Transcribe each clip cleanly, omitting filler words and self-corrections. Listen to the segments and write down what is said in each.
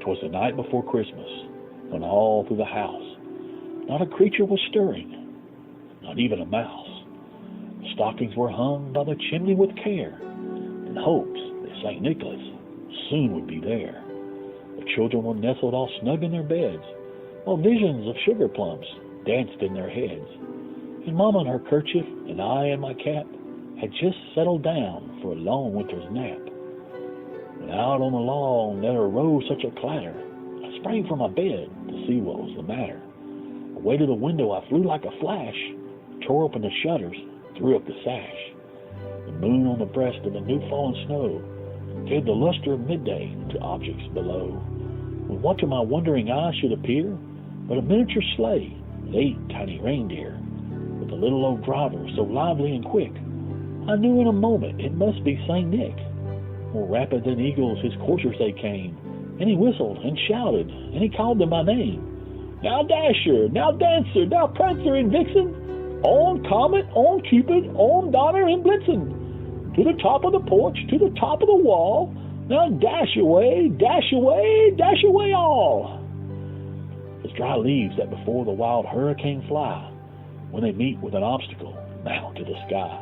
'Twas the night before Christmas, when all through the house not a creature was stirring, not even a mouse. The stockings were hung by the chimney with care, in hopes that St. Nicholas soon would be there. The children were nestled all snug in their beds, while visions of sugar plums danced in their heads. And Mama in her kerchief, and I in my cap, had just settled down for a long winter's nap. When out on the lawn there arose such a clatter, I sprang from my bed to see what was the matter. Away to the window I flew like a flash, tore open the shutters, threw up the sash. The moon on the breast of the new-fallen snow gave the luster of midday to objects below. When what to my wondering eyes should appear but a miniature sleigh with 8 tiny reindeer, with a little old driver so lively and quick, I knew in a moment it must be St. Nick. More rapid than eagles his coursers they came, and he whistled and shouted, and he called them by name. Now Dasher, now Dancer, now Prancer and Vixen, on Comet, on Cupid, on Donner and Blitzen, to the top of the porch, to the top of the wall, now dash away, dash away, dash away all. As dry leaves that before the wild hurricane fly, when they meet with an obstacle, mount to the sky.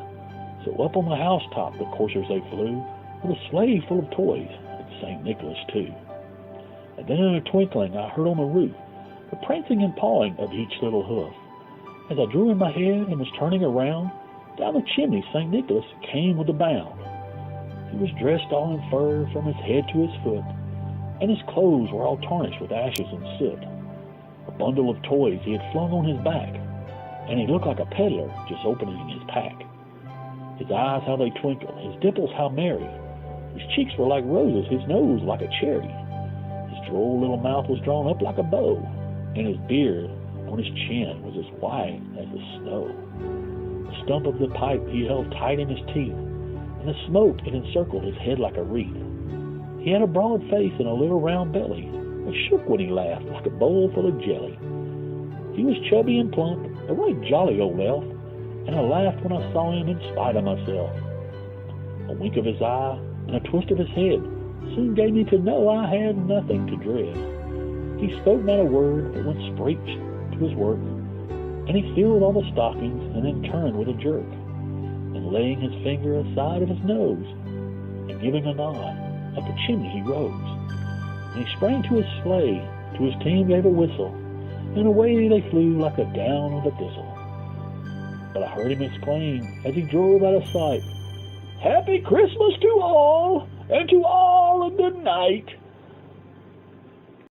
So up on the housetop the coursers they flew, with a sleigh full of toys, and St. Nicholas too. And then in a twinkling I heard on the roof the prancing and pawing of each little hoof. As I drew in my head and was turning around, down the chimney St. Nicholas came with a bound. He was dressed all in fur from his head to his foot, and his clothes were all tarnished with ashes and soot. A bundle of toys he had flung on his back, and he looked like a peddler just opening his pack. His eyes how they twinkled, his dimples how merry, his cheeks were like roses, his nose like a cherry. His droll little mouth was drawn up like a bow, and his beard on his chin was as white as the snow. The stump of the pipe he held tight in his teeth, and the smoke it encircled his head like a wreath. He had a broad face and a little round belly, that shook when he laughed like a bowl full of jelly. He was chubby and plump, a right jolly old elf, and I laughed when I saw him in spite of myself. A wink of his eye and a twist of his head soon gave me to know I had nothing to dread. He spoke not a word, but went straight to his work, and he filled all the stockings and then turned with a jerk, and laying his finger aside of his nose, and giving a nod, up the chimney he rose. And he sprang to his sleigh, to his team gave a whistle, and away they flew like a down of a thistle. But I heard him exclaim, as he drove out of sight, "Happy Christmas to all, and to all a good night."